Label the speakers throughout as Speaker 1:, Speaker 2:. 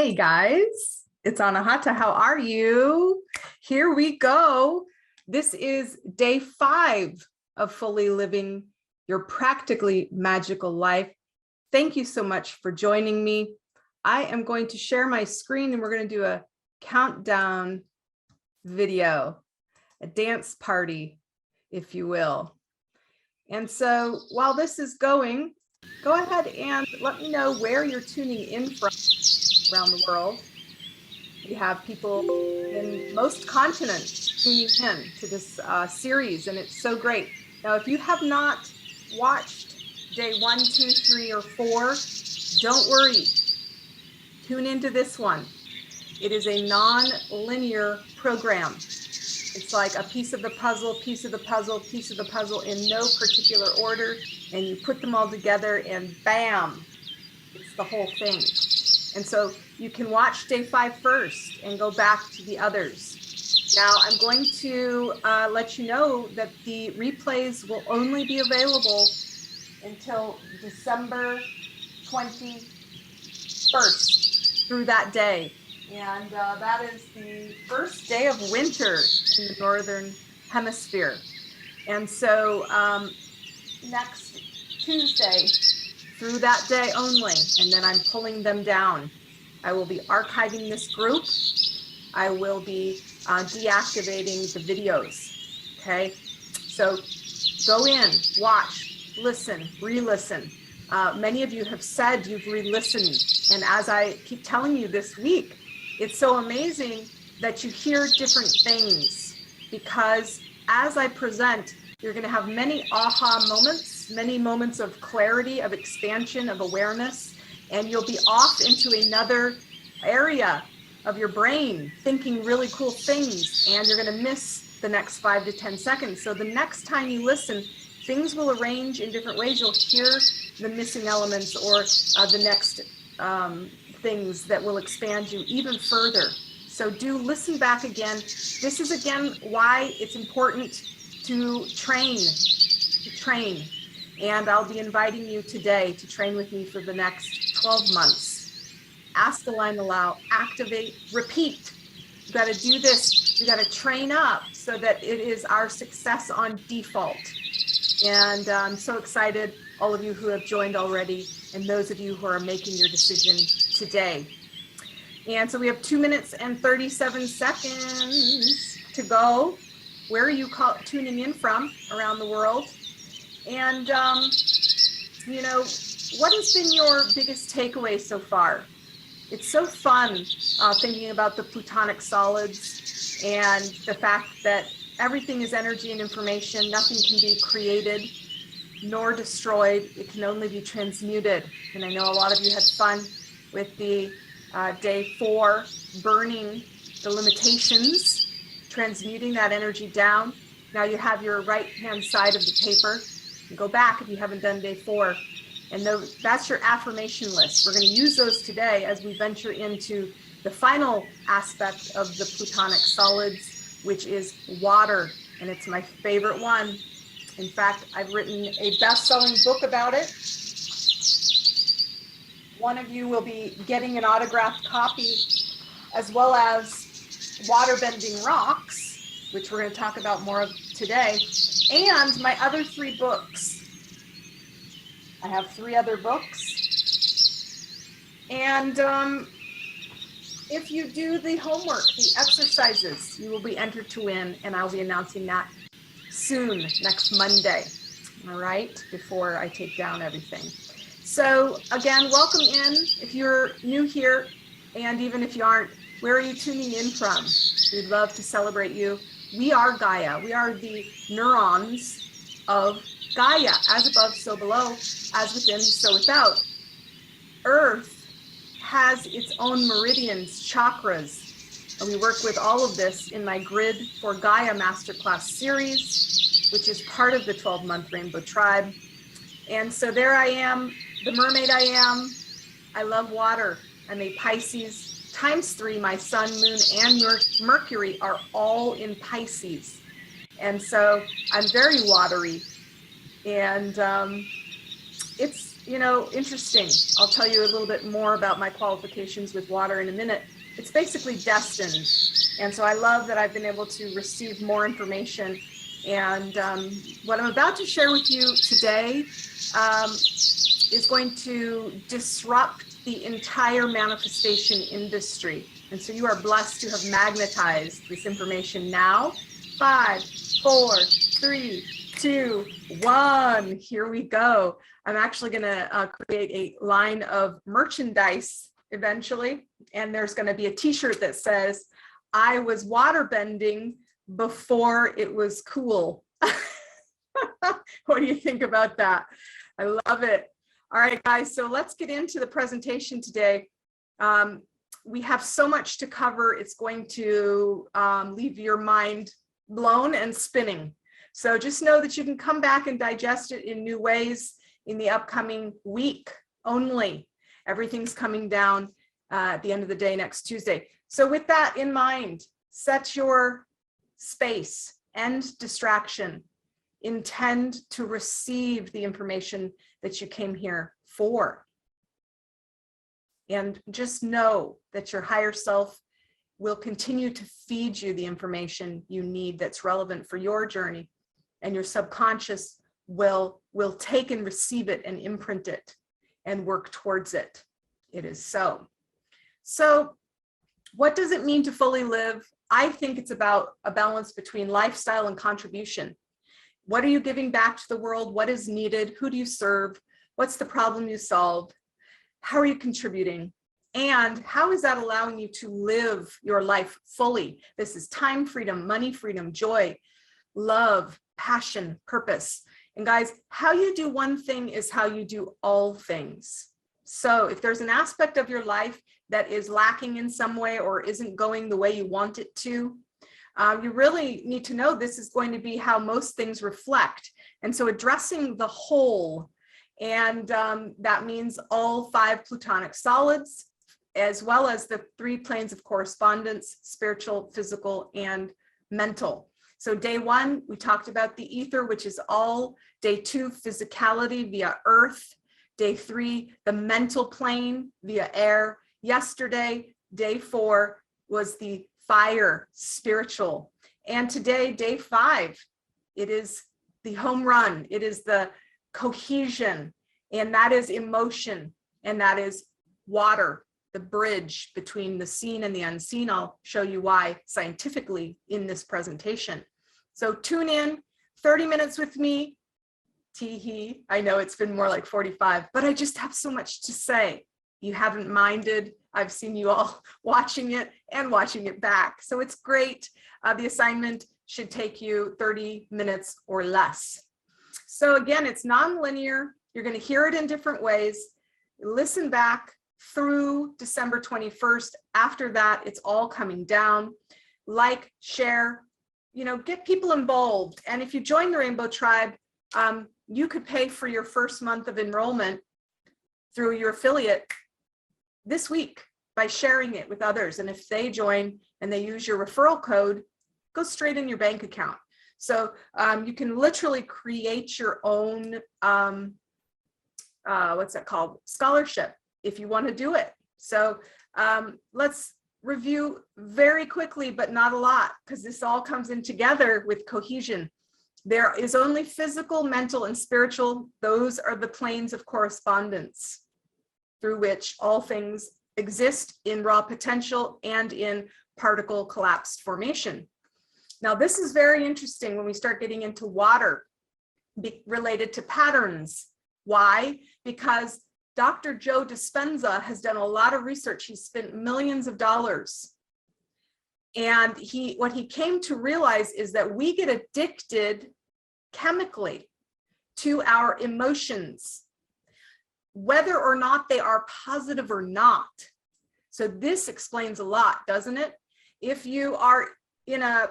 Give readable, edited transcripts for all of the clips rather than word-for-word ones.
Speaker 1: Hey guys, it's Anahata. How are you? Here we go. This is day 5 of fully living your practically magical life. Thank you so much for joining me. I am going to share my screen and we're going to do a countdown video, a dance party, if you will. And so while this is going, go ahead and let me know where you're tuning in from around the world. We have people in most continents tuning in to this series, and it's so great. Now, if you have not watched day 1, 2, 3, or 4, don't worry. Tune into this one. It is a non-linear program. It's like a piece of the puzzle, piece of the puzzle, piece of the puzzle in no particular order, and you put them all together and bam, it's the whole thing. And so you can watch day 5 first and go back to the others. Now I'm going to let you know that the replays will only be available until December 21st through that day. And that is the first day of winter in the Northern Hemisphere. And so next Tuesday, through that day only, and then I'm pulling them down. I will be archiving this group. I will be deactivating the videos, okay? So go in, watch, listen, re-listen. Many of you have said you've re-listened, and as I keep telling you this week, it's so amazing that you hear different things, because as I present, you're going to have many aha moments, many moments of clarity, of expansion, of awareness, and you'll be off into another area of your brain thinking really cool things, and you're going to miss the next 5 to 10 seconds. So the next time you listen, things will arrange in different ways. You'll hear the missing elements or the next things that will expand you even further. So do listen back again. This is again why it's important to train, and I'll be inviting you today to train with me for the next 12 months. Ask, align, allow, activate, repeat. You got to do this. We got to train up so that it is our success on default. And I'm so excited, all of you who have joined already, and those of you who are making your decision today. And so we have 2 minutes and 37 seconds to go. Where are you tuning in from around the world? And, you know, what has been your biggest takeaway so far? It's so fun thinking about the Plutonic Solids and the fact that everything is energy and information. Nothing can be created nor destroyed. It can only be transmuted. And I know a lot of you had fun with the day 4, burning the limitations, transmuting that energy down. Now you have your right-hand side of the paper. You go back if you haven't done day 4. And that's your affirmation list. We're going to use those today as we venture into the final aspect of the Plutonic Solids, which is water. And it's my favorite one. In fact, I've written a best-selling book about it. One of you will be getting an autographed copy, as well as Water-Bending Rocks, which we're going to talk about more of today, and my other 3 books. I have 3 other books. And if you do the homework, the exercises, you will be entered to win, and I'll be announcing that soon, next Monday, all right, before I take down everything. So again, welcome in. If you're new here, and even if you aren't, where are you tuning in from? We'd love to celebrate you. We are Gaia. We are the neurons of Gaia, as above, so below, as within, so without. Earth has its own meridians, chakras, and we work with all of this in my Grid for Gaia Masterclass series, which is part of the 12-month Rainbow Tribe. And so there I am, the mermaid I am. I love water. I'm a Pisces ×3. My sun, moon, and Mercury are all in Pisces. And so I'm very watery. And it's interesting. I'll tell you a little bit more about my qualifications with water in a minute. It's basically destined. And so I love that I've been able to receive more information. And what I'm about to share with you today is going to disrupt the entire manifestation industry. And so you are blessed to have magnetized this information now. 5, 4, 3, 2, 1. Here we go. I'm actually going to create a line of merchandise eventually. And there's going to be a t-shirt that says, I was waterbending before it was cool. What do you think about that? I love it. All right, guys, so let's get into the presentation today. We have so much to cover. It's going to leave your mind blown and spinning. So just know that you can come back and digest it in new ways in the upcoming week only. Everything's coming down at the end of the day next Tuesday. So with that in mind, set your space, end distraction, intend to receive the information that you came here for. And just know that your higher self will continue to feed you the information you need that's relevant for your journey, and your subconscious will take and receive it and imprint it and work towards it. It is so. So what does it mean to fully live? I think it's about a balance between lifestyle and contribution. What are you giving back to the world? What is needed? Who do you serve? What's the problem you solve? How are you contributing? And how is that allowing you to live your life fully? This is time freedom, money freedom, joy, love, passion, purpose. And guys, how you do one thing is how you do all things. So if there's an aspect of your life that is lacking in some way or isn't going the way you want it to, you really need to know this is going to be how most things reflect. And so addressing the whole, and that means all 5 Plutonic solids, as well as the 3 planes of correspondence, spiritual, physical, and mental. So day 1, we talked about the ether, which is all. Day 2, physicality via earth. Day 3, the mental plane via air. Yesterday, day 4, was the fire, spiritual. And today, day 5, it is the home run. It is the cohesion, and that is emotion, and that is water, the bridge between the seen and the unseen. I'll show you why scientifically in this presentation. So tune in, 30 minutes with me. Tee-hee, I know it's been more like 45, but I just have so much to say. You haven't minded. I've seen you all watching it and watching it back. So it's great. The assignment should take you 30 minutes or less. So again, it's non-linear. You're going to hear it in different ways. Listen back through December 21st. After that, it's all coming down. Like, share, get people involved. And if you join the Rainbow Tribe, you could pay for your first month of enrollment through your affiliate this week by sharing it with others. And if they join and they use your referral code, go straight in your bank account. So you can literally create your own, what's that called? Scholarship, if you want to do it. So let's review very quickly, but not a lot, because this all comes in together with cohesion. There is only physical, mental, and spiritual. Those are the planes of correspondence through which all things exist in raw potential and in particle collapsed formation. Now, this is very interesting when we start getting into water related to patterns. Why? Because Dr. Joe Dispenza has done a lot of research. He's spent millions of dollars. And what he came to realize is that we get addicted chemically to our emotions, whether or not they are positive or not. So this explains a lot, doesn't it? If you are in a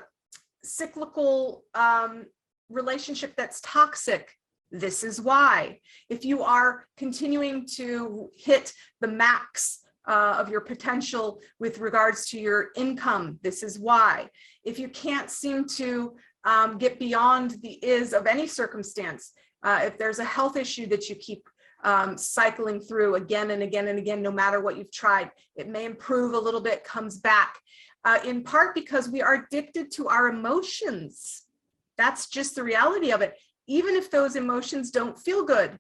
Speaker 1: cyclical relationship that's toxic, this is why. If you are continuing to hit the max of your potential with regards to your income, this is why. If you can't seem to get beyond the is of any circumstance, if there's a health issue that you keep cycling through again and again and again, no matter what you've tried. It may improve a little bit, comes back, in part because we are addicted to our emotions. That's just the reality of it. Even if those emotions don't feel good,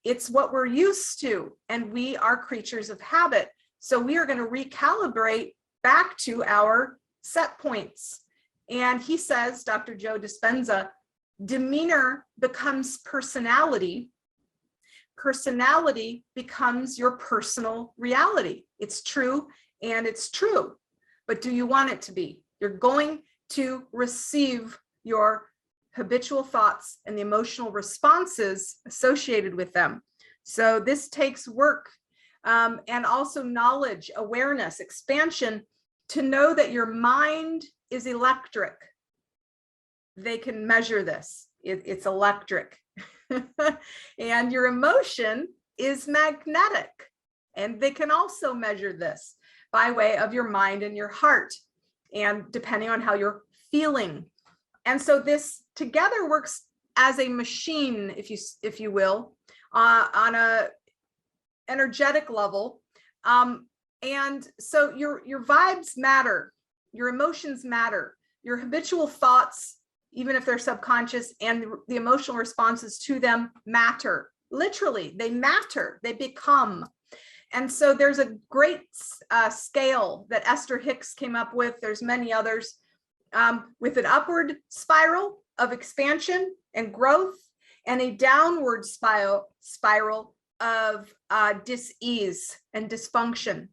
Speaker 1: it's what we're used to, and we are creatures of habit. So we are going to recalibrate back to our set points. And he says, Dr. Joe Dispenza, demeanor becomes personality. Personality becomes your personal reality. It's true and it's true. But do you want it to be? You're going to receive your habitual thoughts and the emotional responses associated with them. So this takes work, and also knowledge, awareness, expansion, to know that your mind is electric. They can measure this. It's electric. And your emotion is magnetic. And they can also measure this by way of your mind and your heart, and depending on how you're feeling. And so this together works as a machine, if you will, on a energetic level. And so your vibes matter, your emotions matter, your habitual thoughts, even if they're subconscious, and the emotional responses to them matter. Literally, they matter, they become. And so there's a great scale that Esther Hicks came up with. There's many others, with an upward spiral of expansion and growth, and a downward spiral of dis-ease and dysfunction.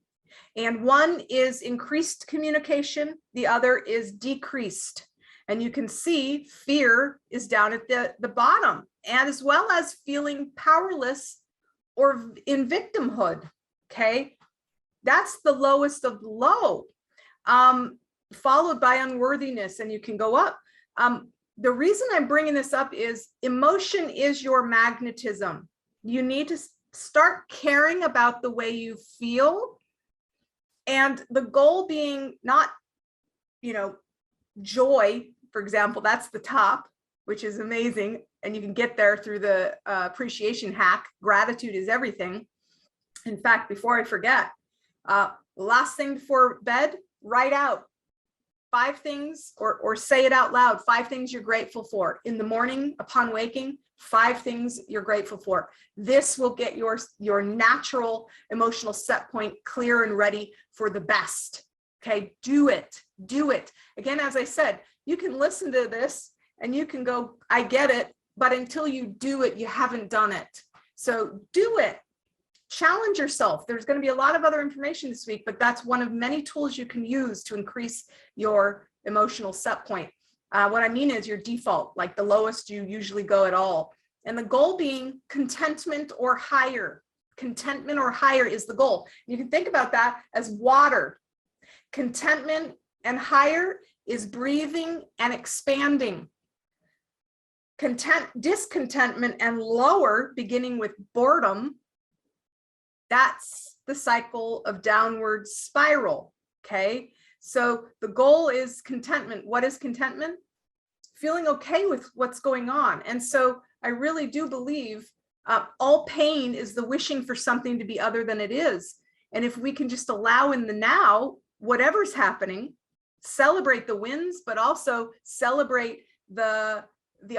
Speaker 1: And one is increased communication, the other is decreased. And you can see fear is down at the bottom, and as well as feeling powerless or in victimhood. Okay, that's the lowest of low, followed by unworthiness, and you can go up. The reason I'm bringing this up is emotion is your magnetism. You need to start caring about the way you feel, and the goal being not, joy, for example. That's the top, which is amazing, and you can get there through the appreciation hack. Gratitude is everything. In fact, before I forget, last thing before bed, write out 5 things, or say it out loud, 5 things you're grateful for. In the morning, upon waking, 5 things you're grateful for. This will get your natural emotional set point clear and ready for the best. Okay, do it. Again, as I said, you can listen to this and you can go, I get it, but until you do it, you haven't done it. So do it. Challenge yourself. There's going to be a lot of other information this week, but that's one of many tools you can use to increase your emotional set point. What I mean is your default, like the lowest you usually go at all. And the goal being contentment or higher. Contentment or higher is the goal. You can think about that as water. Contentment and higher is breathing and expanding. Discontentment and lower, beginning with boredom, that's the cycle of downward spiral. Okay, so the goal is contentment. What is contentment? Feeling okay with what's going on. And so I really do believe all pain is the wishing for something to be other than it is. And if we can just allow in the now, whatever's happening, celebrate the wins, but also celebrate the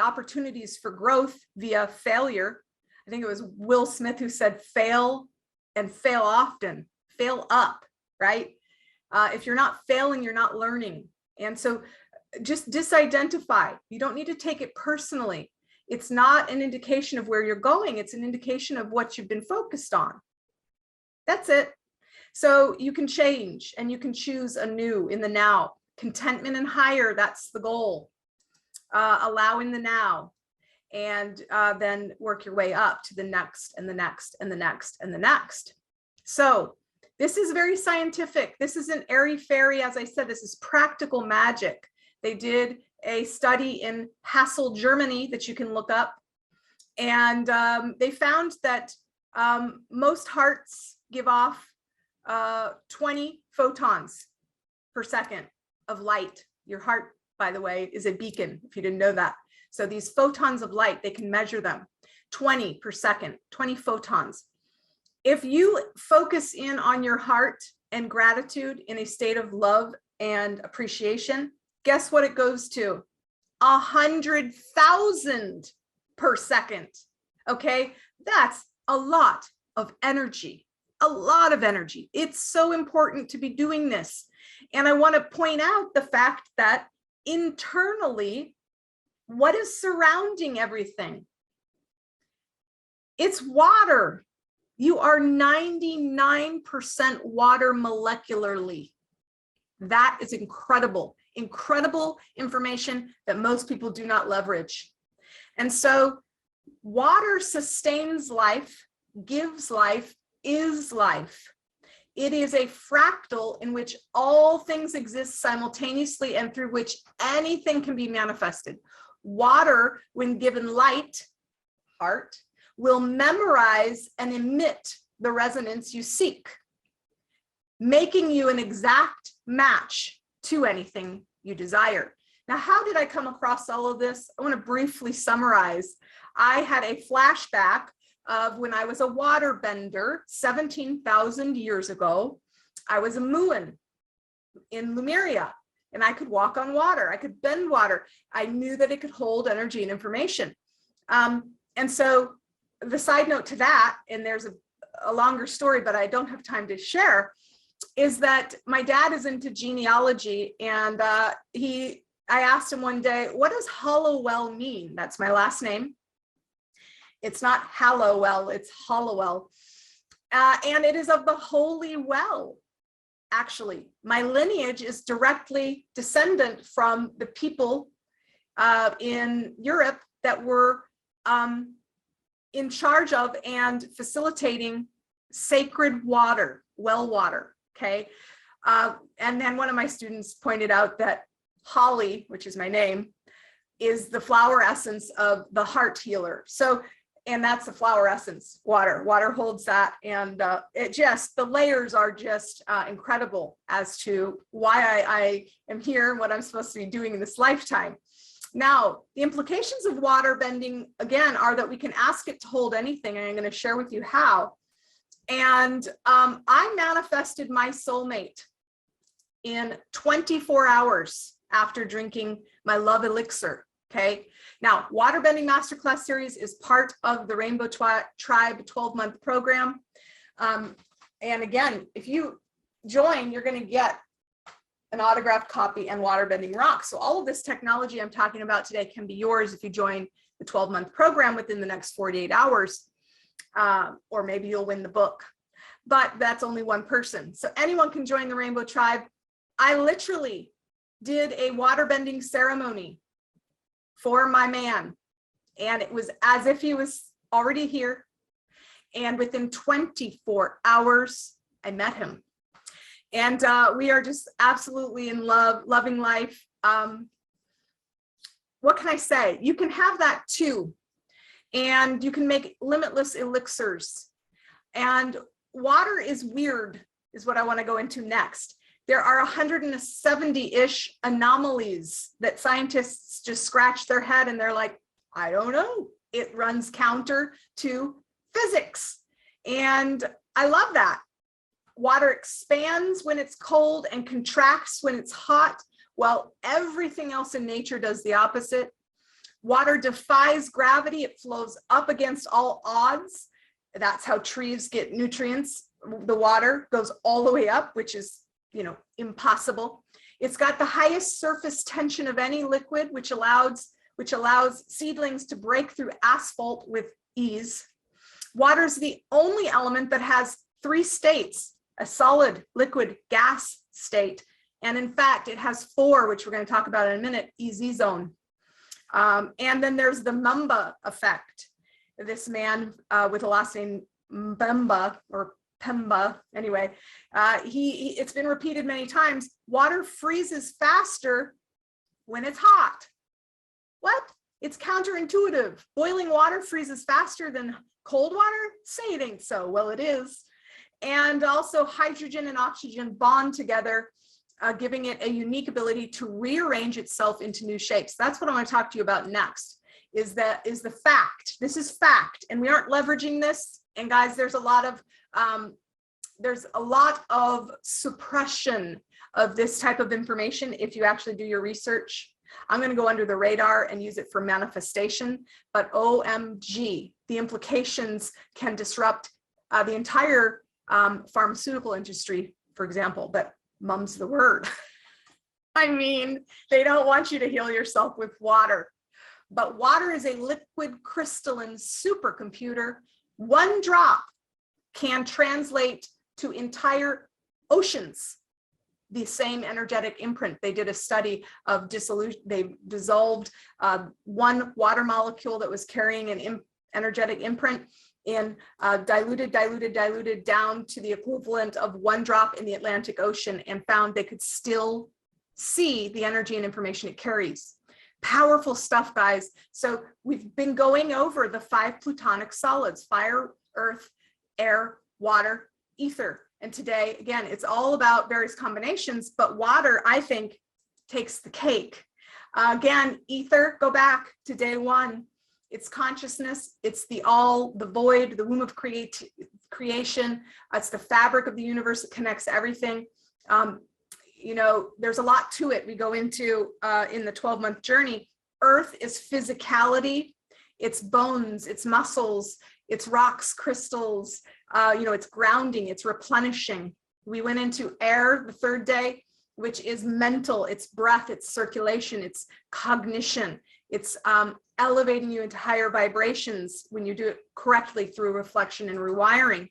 Speaker 1: opportunities for growth via failure. I think it was Will Smith who said, fail and fail often, fail up, right? If you're not failing, you're not learning. And so just disidentify. You don't need to take it personally. It's not an indication of where you're going. It's an indication of what you've been focused on. That's it. So you can change and you can choose anew in the now. Contentment and higher, that's the goal. Allow in the now, and then work your way up to the next and the next and the next and the next. So this is very scientific. This isn't airy-fairy. As I said, this is practical magic. They did a study in Hassel, Germany that you can look up. And they found that most hearts give off 20 photons per second of light. Your heart, by the way, is a beacon, if you didn't know that. So these photons of light, they can measure them. 20 per second, 20 photons. If you focus in on your heart and gratitude in a state of love and appreciation, guess what it goes to? 100,000 per second. Okay, that's a lot of energy, a lot of energy. It's so important to be doing this. And I want to point out the fact that internally, what is surrounding everything? It's water. You are 99% water molecularly. That is incredible, incredible information that most people do not leverage. And so water sustains life, gives life, is life. It is a fractal in which all things exist simultaneously and through which anything can be manifested. Water, when given light, heart, will memorize and emit the resonance you seek, making you an exact match to anything you desire. Now, how did I come across all of this? I want to briefly summarize. I had a flashback of when I was a water bender 17,000 years ago. I was a Muin in Lemuria, and I could walk on water. I could bend water. I knew that it could hold energy and information. And so the side note to that, and there's a longer story, but I don't have time to share, is that my dad is into genealogy, and I asked him one day, what does Hollowell mean? That's my last name. It's not Hallowell, it's Hollowell. And it is of the holy well, actually. My lineage is directly descendant from the people in Europe that were in charge of and facilitating sacred water, well water, okay? And then one of my students pointed out that holly, which is my name, is the flower essence of the heart healer. So, and that's the flower essence, water. Water holds that, and it just, the layers are just incredible as to why I am here and what I'm supposed to be doing in this lifetime. Now, the implications of water bending, again, are that we can ask it to hold anything, and I'm going to share with you how. And I manifested my soulmate in 24 hours after drinking my love elixir, okay? Now, Waterbending Masterclass Series is part of the Rainbow Tribe 12-month program. And again, if you join, you're going to get an autographed copy and waterbending rocks. So all of this technology I'm talking about today can be yours if you join the 12-month program within the next 48 hours, or maybe you'll win the book, but that's only one person. So anyone can join the Rainbow Tribe. I literally did a waterbending ceremony for my man, and it was as if he was already here. And within 24 hours, I met him. And we are just absolutely in love, loving life. What can I say? You can have that too. And you can make limitless elixirs. And water is weird, is what I want to go into next. There are 170-ish anomalies that scientists just scratch their head and they're like, I don't know. It runs counter to physics. And I love that. Water expands when it's cold and contracts when it's hot. Well, everything else in nature does the opposite. Water defies gravity. It flows up against all odds. That's how trees get nutrients. The water goes all the way up, which is, you know, impossible. It's got the highest surface tension of any liquid, which allows seedlings to break through asphalt with ease. Water is the only element that has 3 states: a solid, liquid, gas state. And in fact, it has 4, which we're going to talk about in a minute, EZ zone. And then there's the Mamba effect. This man with the last name Mbemba, or Pemba, anyway, it's been repeated many times. Water freezes faster when it's hot. What? It's counterintuitive. Boiling water freezes faster than cold water? Say it ain't so. Well, it is. And also hydrogen and oxygen bond together, giving it a unique ability to rearrange itself into new shapes. That's what I want to talk to you about next. is the fact. This is fact, and we aren't leveraging this. And guys, there's a lot of suppression of this type of information if you actually do your research. I'm going to go under the radar and use it for manifestation, but OMG, the implications can disrupt the entire pharmaceutical industry, for example, but mum's the word. I mean, they don't want you to heal yourself with water, but water is a liquid crystalline supercomputer. One drop can translate to entire oceans the same energetic imprint. They did a study of dissolution. They dissolved one water molecule that was carrying an energetic imprint and diluted down to the equivalent of one drop in the Atlantic Ocean, and found they could still see the energy and information it carries. Powerful stuff, guys. So we've been going over the 5 Plutonic solids: fire, earth, air, water, ether. And today, again, it's all about various combinations, but water, I think, takes the cake. Again, ether, go back to day 1. It's consciousness. It's the all, the void, the womb of creation. It's the fabric of the universe that connects everything. You know, there's a lot to it we go into in the 12-month journey. Earth is physicality. It's bones, it's muscles, it's rocks, crystals, you know, it's grounding, it's replenishing. We went into air the 3rd day, which is mental, it's breath, it's circulation, it's cognition, it's elevating you into higher vibrations when you do it correctly through reflection and rewiring.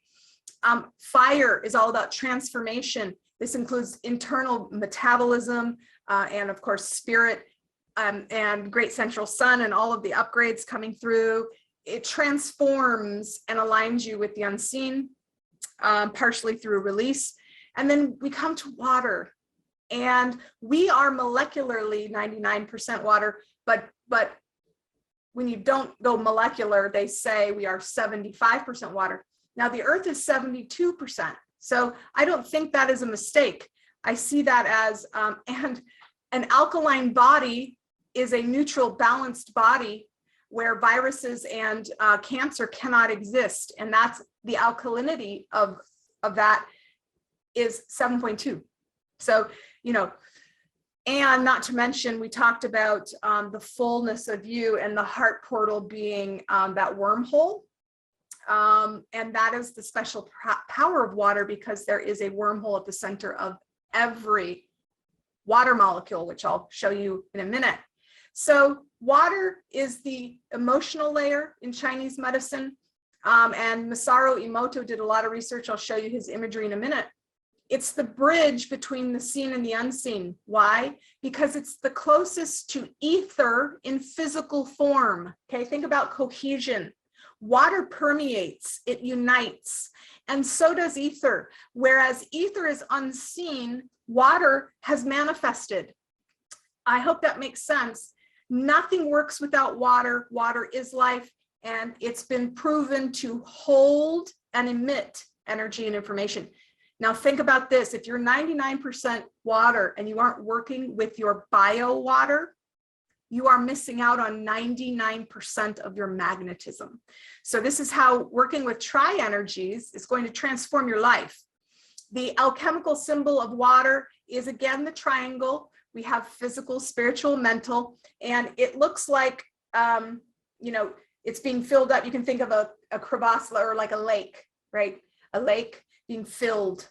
Speaker 1: Fire is all about transformation. This includes internal metabolism and, of course, spirit and great central sun and all of the upgrades coming through. It transforms and aligns you with the unseen, partially through release. And then we come to water, and we are molecularly 99% water, but when you don't go molecular, they say we are 75% water. Now the earth is 72%. So I don't think that is a mistake. I see that as, and an alkaline body is a neutral, balanced body where viruses and cancer cannot exist. And that's the alkalinity of that is 7.2. So, you know, and not to mention, we talked about the fullness of you and the heart portal being that wormhole. And that is the special power of water, because there is a wormhole at the center of every water molecule, which I'll show you in a minute. So water is the emotional layer in Chinese medicine. And Masaru Emoto did a lot of research. I'll show you his imagery in a minute. It's the bridge between the seen and the unseen. Why? Because it's the closest to ether in physical form. Okay, think about cohesion. Water permeates, it unites, and so does ether. Whereas ether is unseen, water has manifested. I hope that makes sense. Nothing works without water. Water is life, and it's been proven to hold and emit energy and information. Now think about this. If you're 99% water and you aren't working with your bio water, you are missing out on 99% of your magnetism. So this is how working with tri-energies is going to transform your life. The alchemical symbol of water is, again, the triangle. We have physical, spiritual, mental, and it looks like, you know, it's being filled up. You can think of a crevasse or like a lake, right? A lake being filled,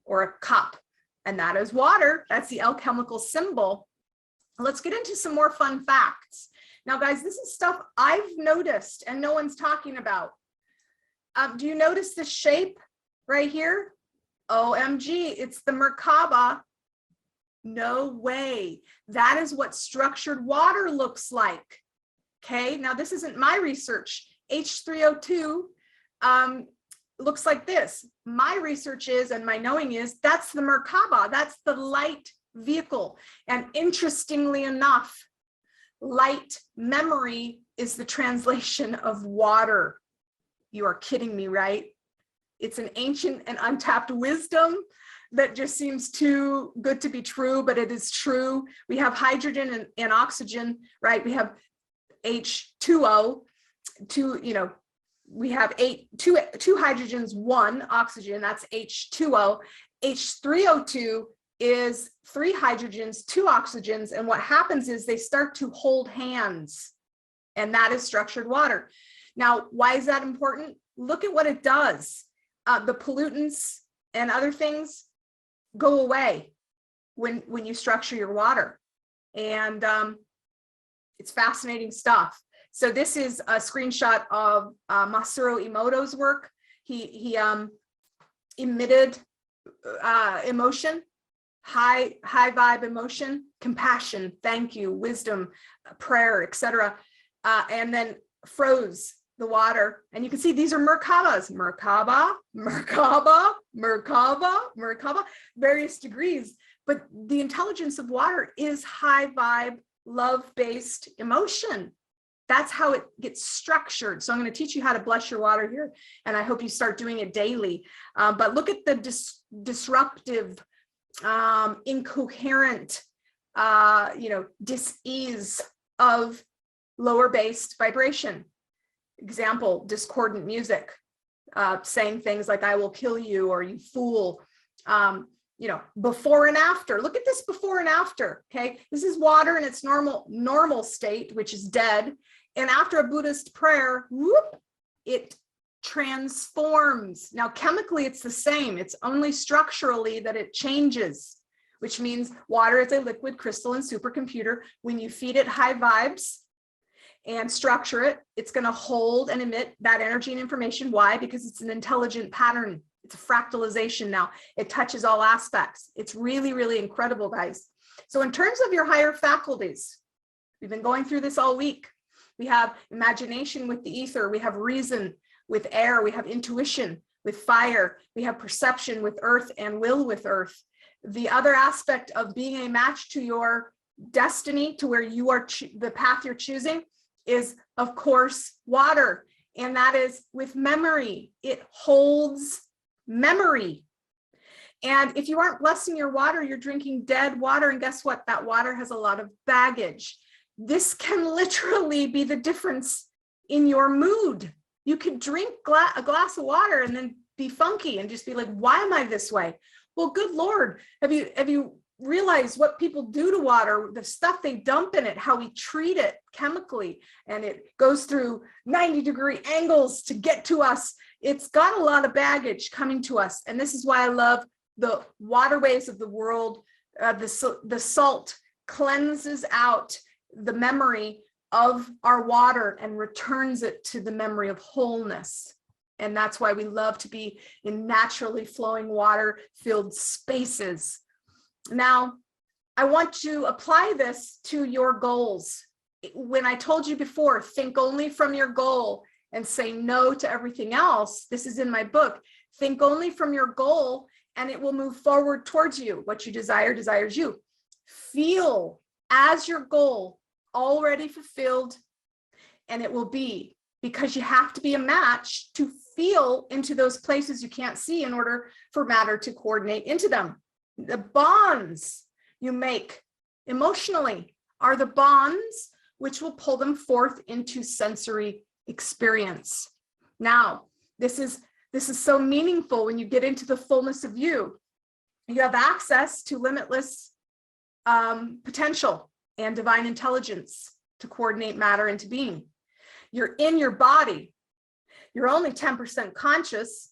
Speaker 1: or a cup, and that is water. That's the alchemical symbol. Let's get into some more fun facts. Now, guys, this is stuff I've noticed and no one's talking about. Do you notice the shape right here? OMG, it's the Merkaba. No way. That is what structured water looks like. Okay, now this isn't my research. H302 looks like this. My research is, and my knowing is, that's the Merkaba. That's the light vehicle. And interestingly enough, light memory is the translation of water. You are kidding me, right? It's an ancient and untapped wisdom that just seems too good to be true, but it is true. We have hydrogen and oxygen, right? We have H2O, we have two hydrogens, 1 oxygen, that's H2O. H302 is 3 hydrogens, 2 oxygens, and what happens is they start to hold hands, and that is structured water. Now, why is that important? Look at what it does. The pollutants and other things go away when you structure your water, and it's fascinating stuff. So this is a screenshot of Masaru Emoto's work. He emitted emotion, high vibe emotion, compassion, thank you, wisdom, prayer, etc., and then froze the water. And you can see these are Merkabas, Merkaba, Merkaba, Merkaba, Merkaba, various degrees. But the intelligence of water is high vibe, love-based emotion. That's how it gets structured. So I'm going to teach you how to bless your water here, and I hope you start doing it daily. But look at the disruptive, incoherent, dis-ease of lower-based vibration. Example, discordant music, saying things like, I will kill you, or you fool. Before and after. Look at this before and after, okay? This is water in its normal state, which is dead. And after a Buddhist prayer, whoop, it transforms. Now, chemically, it's the same. It's only structurally that it changes, which means water is a liquid crystalline supercomputer. When you feed it high vibes and structure it, it's going to hold and emit that energy and information. Why? Because it's an intelligent pattern. It's a fractalization now. It touches all aspects. It's really, really incredible, guys. So in terms of your higher faculties, we've been going through this all week. We have imagination with the ether. We have reason with air. We have intuition with fire. We have perception with earth and will with earth. The other aspect of being a match to your destiny, to where you are, the path you're choosing, is, of course, water. And that is with memory. It holds memory. And if you aren't blessing your water, you're drinking dead water. And guess what? That water has a lot of baggage. This can literally be the difference in your mood. You could drink a glass of water and then be funky and just be like, why am I this way? Well, good Lord, have you realized what people do to water, the stuff they dump in it, how we treat it chemically, and it goes through 90-degree angles to get to us. It's got a lot of baggage coming to us. And this is why I love the waterways of the world. The salt cleanses out the memory of our water and returns it to the memory of wholeness. And that's why we love to be in naturally flowing water-filled spaces. Now, I want to apply this to your goals. When I told you before, think only from your goal and say no to everything else. This is in my book. Think only from your goal and it will move forward towards you. What you desire desires you. Feel as your goal already fulfilled, and it will be, because you have to be a match to feel into those places you can't see in order for matter to coordinate into them. The bonds you make emotionally are the bonds which will pull them forth into sensory experience. Now, this is so meaningful when you get into the fullness of you. You have access to limitless potential and divine intelligence to coordinate matter into being. You're in your body. You're only 10% conscious.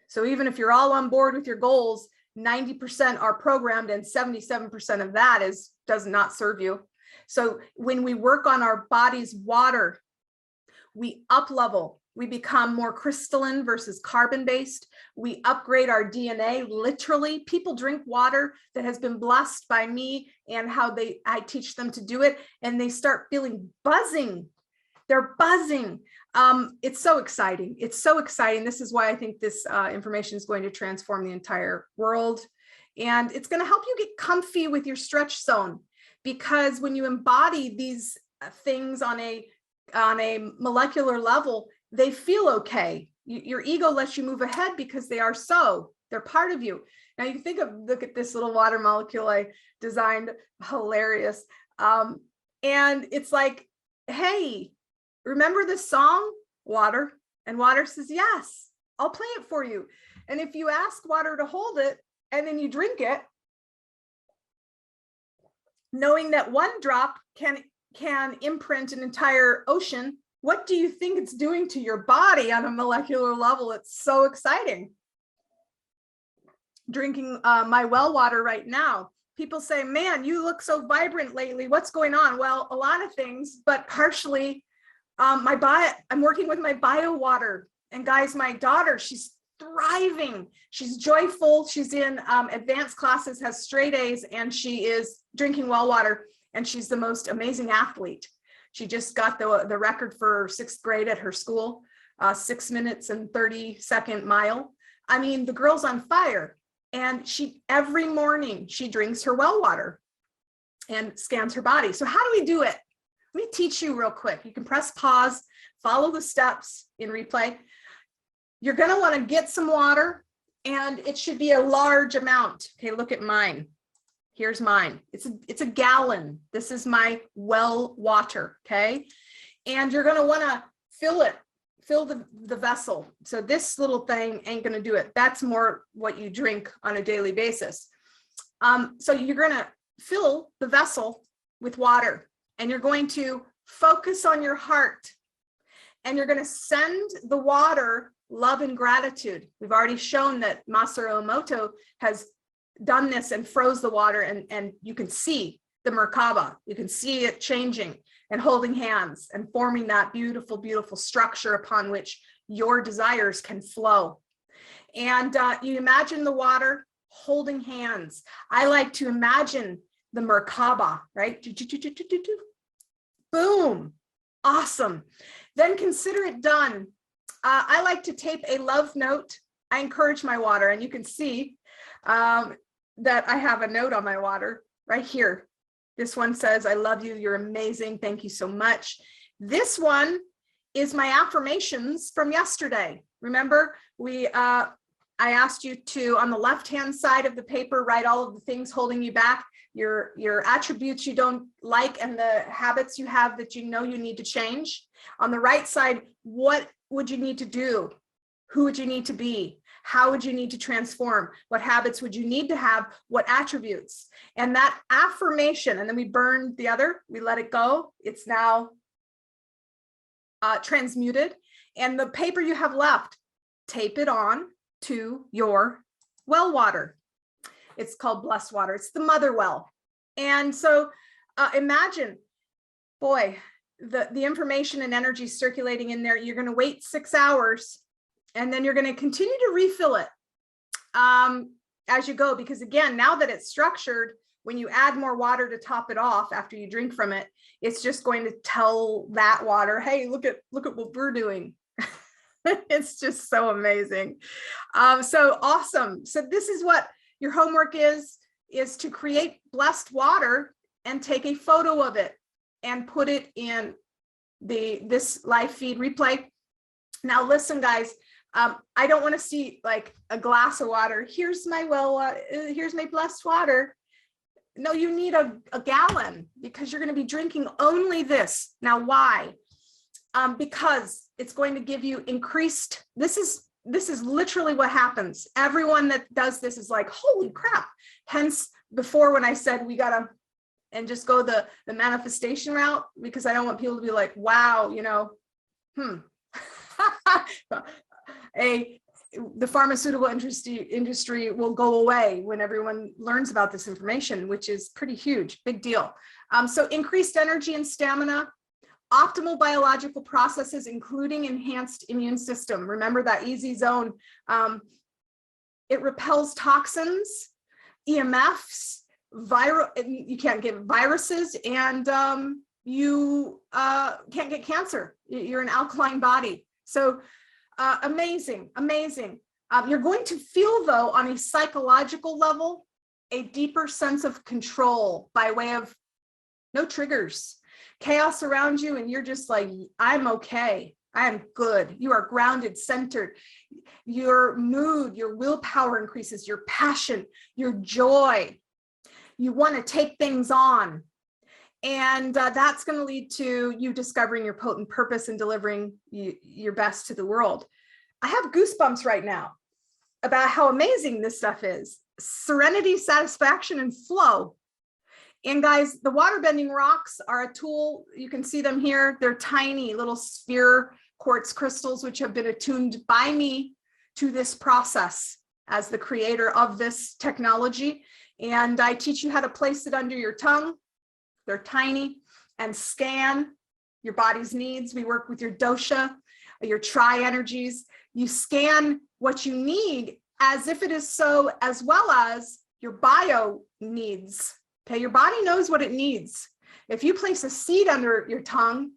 Speaker 1: So even if you're all on board with your goals, 90% are programmed and 77% of that does not serve you. So when we work on our body's water, we up level. We become more crystalline versus carbon-based. We upgrade our DNA, literally. People drink water that has been blessed by me and how I teach them to do it, and they start feeling buzzing. They're buzzing. It's so exciting. It's so exciting. This is why I think this information is going to transform the entire world. And it's going to help you get comfy with your stretch zone, because when you embody these things on a molecular level, they feel okay. Your ego lets you move ahead because they're part of you. Now you can look at this little water molecule I designed, hilarious. And it's like, hey, remember the song, Water? And Water says, yes, I'll play it for you. And if you ask Water to hold it and then you drink it, knowing that one drop can imprint an entire ocean, what do you think it's doing to your body on a molecular level? It's so exciting. Drinking my well water right now, people say, man, you look so vibrant lately. What's going on? Well, a lot of things, but partially I'm working with my bio water. And guys, my daughter, she's thriving. She's joyful. She's in advanced classes, has straight A's, and she is drinking well water. And she's the most amazing athlete. She just got the record for 6th grade at her school, 6 minutes and 30-second mile. I mean, the girl's on fire. And every morning she drinks her well water and scans her body. So how do we do it? Let me teach you real quick. You can press pause, follow the steps in replay. You're gonna wanna get some water, and it should be a large amount. Okay, look at mine. Here's mine. It's a gallon. This is my well water, okay? And you're gonna wanna fill the vessel. So this little thing ain't gonna do it. That's more what you drink on a daily basis. So you're gonna fill the vessel with water, and you're going to focus on your heart, and you're gonna send the water love and gratitude. We've already shown that Masaru Emoto has done this and froze the water, and you can see the Merkaba. You can see it changing and holding hands and forming that beautiful, beautiful structure upon which your desires can flow. And you imagine the water holding hands. I like to imagine the Merkaba, right? Boom, awesome. Then consider it done. I like to tape a love note. I encourage my water, and you can see that I have a note on my water right here. This one says, I love you, you're amazing, thank you so much. This one is my affirmations from yesterday. Remember, I asked you to, on the left-hand side of the paper, write all of the things holding you back, your attributes you don't like, and the habits you have that you know you need to change. On the right side, what would you need to do? Who would you need to be? How would you need to transform? What habits would you need to have? What attributes? And that affirmation, and then we burn the other, we let it go. It's now transmuted. And the paper you have left, tape it on to your well water. It's called blessed water. It's the mother well. And so imagine, boy, the information and energy circulating in there. You're going to wait 6 hours, and then you're going to continue to refill it as you go, because again, now that it's structured, when you add more water to top it off after you drink from it, it's just going to tell that water, hey, look at what we're doing. It's just so amazing. So awesome. So this is what your homework is to create blessed water and take a photo of it and put it in this live feed replay. Now listen, guys, I don't want to see like a glass of water. Here's my here's my blessed water. No, you need a gallon, because you're going to be drinking only this. Now, why? Because it's going to give you increased, this is literally what happens. Everyone that does this is like, holy crap. Hence, before when I said we gotta, and just go the manifestation route, because I don't want people to be like, wow, you know, the pharmaceutical industry will go away when everyone learns about this information, which is pretty huge, big deal. So increased energy and stamina, optimal biological processes, including enhanced immune system. Remember that easy zone. It repels toxins, EMFs, you can't get viruses, and you can't get cancer. You're an alkaline body. So amazing, amazing. You're going to feel, though, on a psychological level, a deeper sense of control by way of no triggers, chaos around you, and you're just like, I'm okay. I am good. You are grounded, centered. Your mood, your willpower increases, your passion, your joy. You want to take things on. And that's going to lead to you discovering your potent purpose and delivering your best to the world. I have goosebumps right now about how amazing this stuff is. Serenity, satisfaction, and flow. And guys, the water bending rocks are a tool. You can see them here. They're tiny little sphere quartz crystals, which have been attuned by me to this process as the creator of this technology. And I teach you how to place it under your tongue. They're tiny, and scan your body's needs. We work with your dosha, your tri energies. You scan what you need as if it is so, as well as your bio needs. Okay, your body knows what it needs. If you place a seed under your tongue,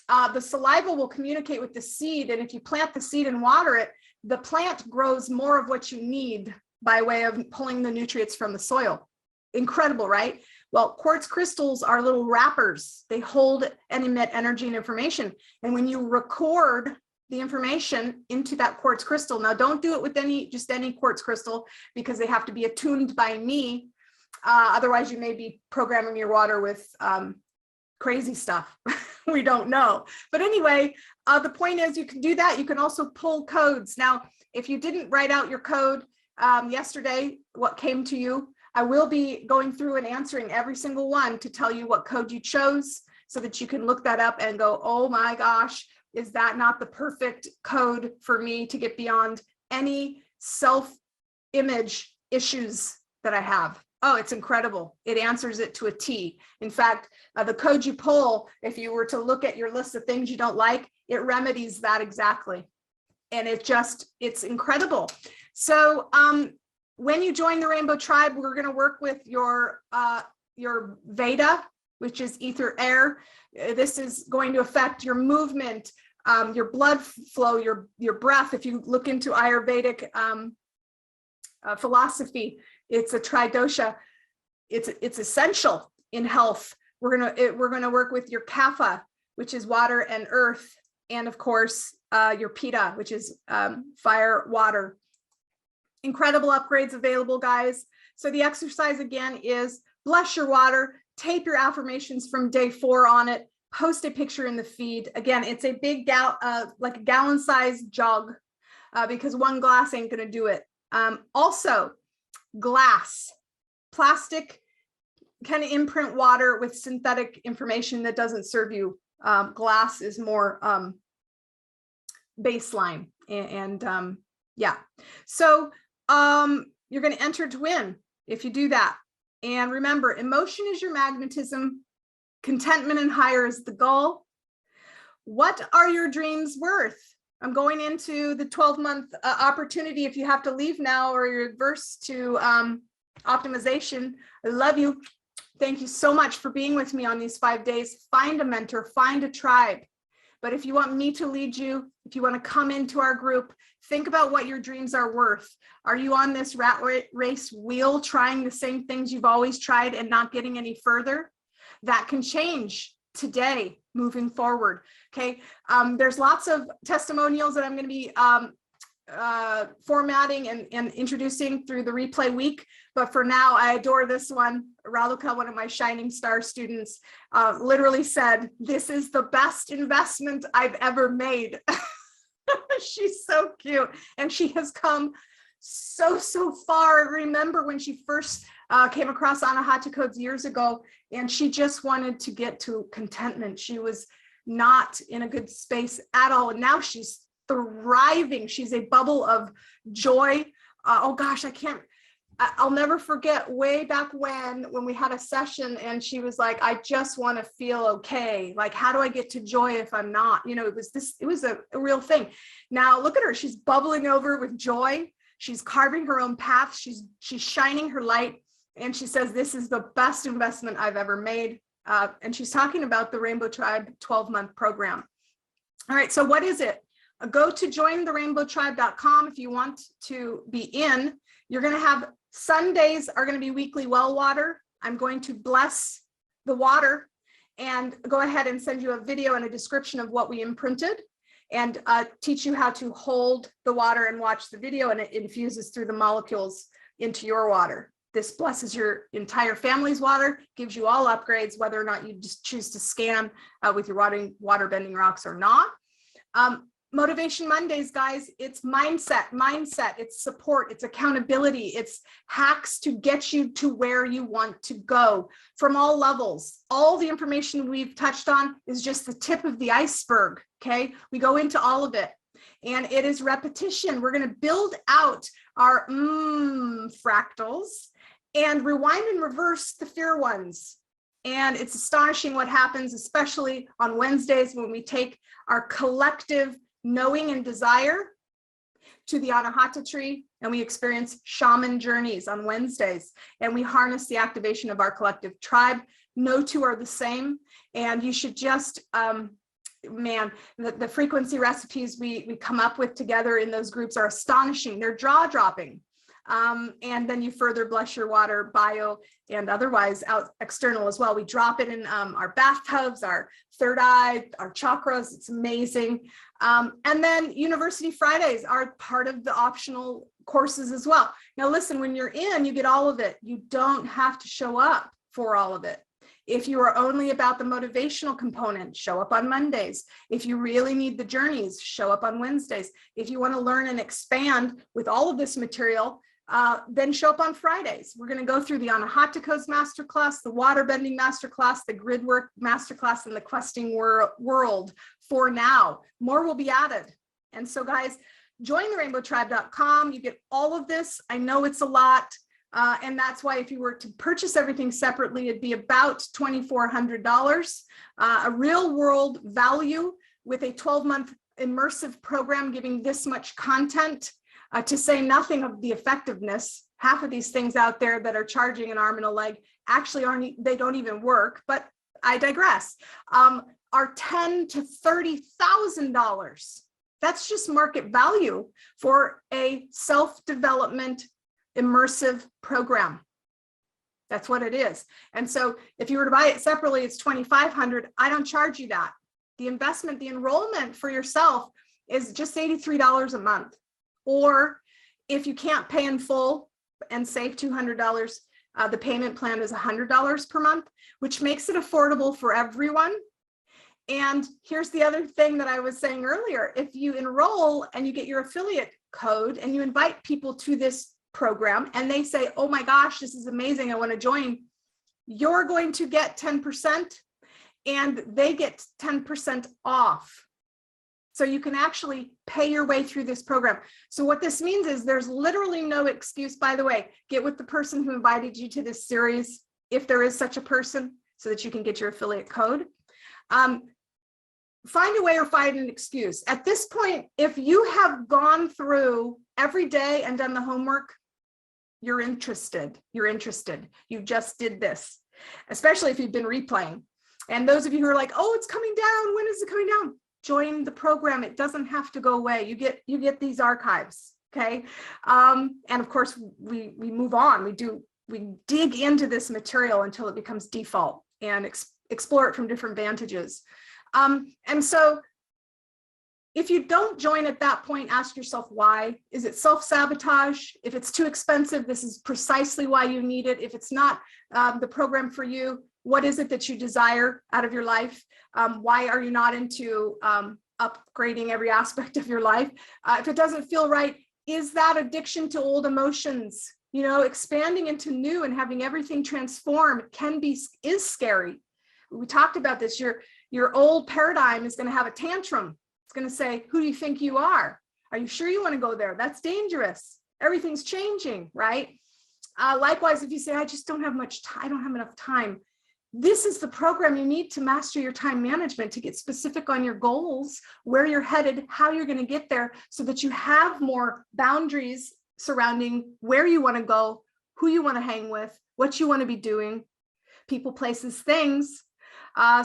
Speaker 1: the saliva will communicate with the seed. And if you plant the seed and water it, the plant grows more of what you need by way of pulling the nutrients from the soil. Incredible, right? Well, quartz crystals are little wrappers. They hold and emit energy and information. And when you record the information into that quartz crystal, now don't do it with just any quartz crystal, because they have to be attuned by me. Otherwise, you may be programming your water with crazy stuff. We don't know. But anyway, the point is you can do that. You can also pull codes. Now, if you didn't write out your code yesterday, what came to you, I will be going through and answering every single one to tell you what code you chose so that you can look that up and go, oh my gosh, is that not the perfect code for me to get beyond any self-image issues that I have? Oh, it's incredible. It answers it to a T. In fact, the code you pull, if you were to look at your list of things you don't like, it remedies that exactly. And it's incredible. So when you join the Rainbow Tribe, we're going to work with your Veda, which is ether air. This is going to affect your movement, your blood flow, your breath. If you look into Ayurvedic philosophy, it's a tridosha. It's essential in health. We're gonna work with your kapha, which is water and earth, and of course your pitta, which is fire, water. Incredible upgrades available, guys. So the exercise again is bless your water, tape your affirmations from day 4 on it, post a picture in the feed. Again, it's a big like a gallon-sized jug, because one glass ain't gonna do it. Also, glass, plastic kind of imprint water with synthetic information that doesn't serve you. Glass is more baseline, and yeah. So you're going to enter to win if you do that. And remember, emotion is your magnetism, contentment and higher is the goal. What are your dreams worth? I'm going into the 12-month opportunity. If you have to leave now or you're adverse to optimization, I love you. Thank you so much for being with me on these 5 days. Find a mentor, find a tribe. But if you want me to lead you, if you want to come into our group, think about what your dreams are worth. Are you on this rat race wheel trying the same things you've always tried and not getting any further? That can change today, moving forward. Okay. There's lots of testimonials that I'm going to be formatting and introducing through the replay week. But for now, I adore this one. Raluka, one of my Shining Star students, literally said, "This is the best investment I've ever made." She's so cute. And she has come so far. I remember when she first came across Anahata codes years ago, and she just wanted to get to contentment. She was not in a good space at all. And now she's thriving. She's a bubble of joy. Oh gosh, I'll never forget way back when we had a session and she was like, I just want to feel okay. Like, how do I get to joy if I'm not? You know, it was a real thing. Now look at her. She's bubbling over with joy. She's carving her own path. She's shining her light. And she says, this is the best investment I've ever made. And she's talking about the Rainbow Tribe 12-month program. All right, so what is it? Go to jointherainbowtribe.com if you want to be in. You're going to have Sundays are going to be weekly well water. I'm going to bless the water and go ahead and send you a video and a description of what we imprinted and teach you how to hold the water and watch the video, and it infuses through the molecules into your water. This blesses your entire family's water, gives you all upgrades, whether or not you just choose to scan with your water bending rocks or not. Motivation Mondays, guys, it's mindset, it's support, it's accountability, it's hacks to get you to where you want to go from all levels. All the information we've touched on is just the tip of the iceberg, okay? We go into all of it, and it is repetition. We're going to build out our fractals and rewind and reverse the fear ones. And it's astonishing what happens, especially on Wednesdays when we take our collective knowing and desire to the Anahata tree, and we experience shaman journeys on Wednesdays, and we harness the activation of our collective tribe. No two are the same, and you should just, man, the frequency recipes we come up with together in those groups are astonishing. They're jaw-dropping. And then you further bless your water, bio and otherwise out external as well. We drop it in our bathtubs, our third eye, our chakras. It's amazing. And then University Fridays are part of the optional courses as well. Now, listen, when you're in, you get all of it. You don't have to show up for all of it. If you are only about the motivational component, show up on Mondays. If you really need the journeys, show up on Wednesdays. If you want to learn and expand with all of this material, then show up on Fridays. We're going to go through the Anahata Codes Masterclass, the Waterbending Masterclass, the Grid Work Masterclass, and the Questing World for now. More will be added. And so, guys, join the rainbowtribe.com. You get all of this. I know it's a lot. And that's why if you were to purchase everything separately, it'd be about $2,400, a real world value with a 12-month immersive program giving this much content, to say nothing of the effectiveness. Half of these things out there that are charging an arm and a leg actually they don't even work, but I digress, are $10,000 to $30,000. That's just market value for a self-development immersive program. That's what it is. And so if you were to buy it separately, it's $2,500. I don't charge you that. The investment, the enrollment for yourself is just $83 a month. Or if you can't pay in full and save $200, the payment plan is $100 per month, which makes it affordable for everyone. And here's the other thing that I was saying earlier. If you enroll and you get your affiliate code and you invite people to this program and they say, oh my gosh, this is amazing, I want to join, you're going to get 10% and they get 10% off. So you can actually pay your way through this program. So what this means is there's literally no excuse. By the way, get with the person who invited you to this series, if there is such a person, so that you can get your affiliate code. Find a way or find an excuse. At this point, if you have gone through every day and done the homework, you're interested. You're interested. You just did this, especially if you've been replaying. And those of you who are like, oh, it's coming down. When is it coming down? Join the program. It doesn't have to go away. You get these archives, okay? And of course, we move on. We dig into this material until it becomes default and explore it from different vantages. And so if you don't join at that point, ask yourself why. Is it self-sabotage? If it's too expensive, this is precisely why you need it. If it's not the program for you, what is it that you desire out of your life? Why are you not into upgrading every aspect of your life? If it doesn't feel right, is that addiction to old emotions? You know, expanding into new and having everything transform is scary. We talked about this. Your old paradigm is going to have a tantrum. It's going to say, who do you think you are? Are you sure you want to go there? That's dangerous. Everything's changing, right? Likewise, if you say, I just don't have much time, I don't have enough time. This is the program you need to master your time management, to get specific on your goals, where you're headed, how you're going to get there, so that you have more boundaries surrounding where you want to go, who you want to hang with, what you want to be doing, people, places, things.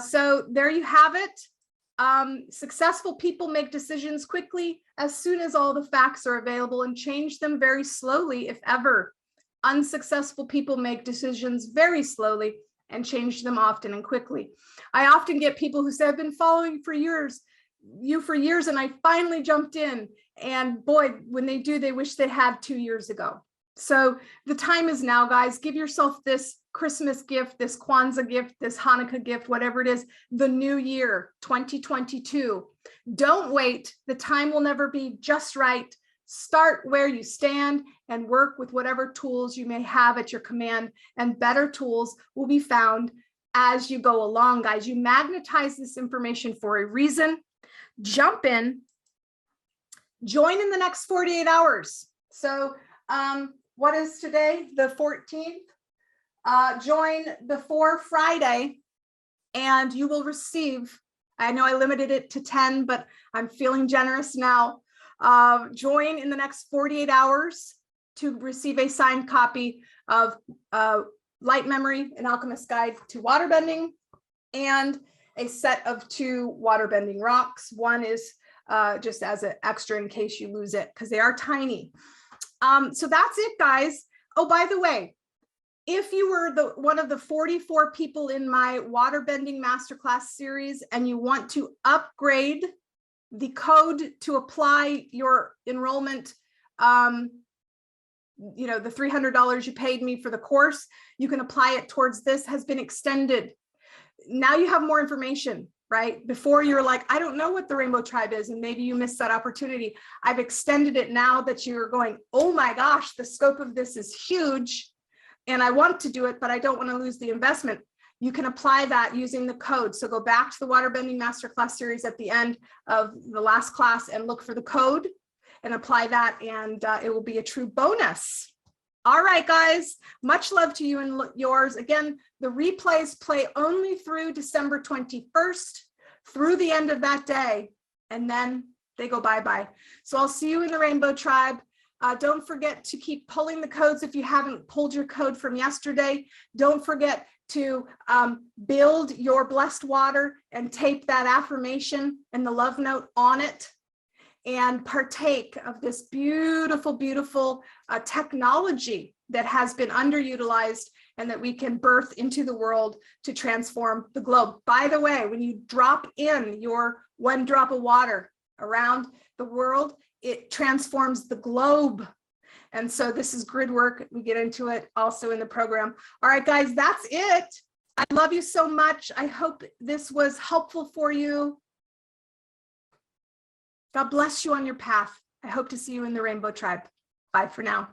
Speaker 1: So there you have it. Successful people make decisions quickly as soon as all the facts are available and change them very slowly, if ever. Unsuccessful people make decisions very slowly and change them often and quickly. I often get people who say, I've been following you for years, and I finally jumped in. And boy, when they do, they wish they had 2 years ago. So the time is now, guys. Give yourself this Christmas gift, this Kwanzaa gift, this Hanukkah gift, whatever it is, the new year, 2022. Don't wait. The time will never be just right. Start where you stand and work with whatever tools you may have at your command, and better tools will be found as you go along, guys. You magnetize this information for a reason. Jump in, join in the next 48 hours. So what is today? The 14th. Join before Friday and you will receive, I know I limited it to 10, but I'm feeling generous now. Join in the next 48 hours to receive a signed copy of Light Memory, an Alchemist's Guide to Waterbending, and a set of 2 waterbending rocks. One is just as an extra in case you lose it, because they are tiny. So that's it, guys. Oh, by the way, if you were one of the 44 people in my waterbending masterclass series and you want to upgrade the code to apply your enrollment, you know, the $300 you paid me for the course, you can apply it towards this, has been extended. Now you have more information, right? Before you're like, I don't know what the Rainbow Tribe is, and maybe you missed that opportunity. I've extended it now that you're going, oh my gosh, the scope of this is huge and I want to do it, but I don't want to lose the investment. You can apply that using the code. So go back to the Waterbending Masterclass series at the end of the last class and look for the code and apply that, and it will be a true bonus. All right, guys, much love to you and yours. Again, the replays play only through December 21st, through the end of that day, and then they go bye-bye. So I'll see you in the Rainbow Tribe. Don't forget to keep pulling the codes if you haven't pulled your code from yesterday. Don't forget to build your blessed water and tape that affirmation and the love note on it, and partake of this beautiful, beautiful technology that has been underutilized and that we can birth into the world to transform the globe. By the way, when you drop in your 1 drop of water around the world, it transforms the globe. And so this is grid work. We get into it also in the program. All right, guys, that's it. I love you so much. I hope this was helpful for you. God bless you on your path. I hope to see you in the Rainbow Tribe. Bye for now.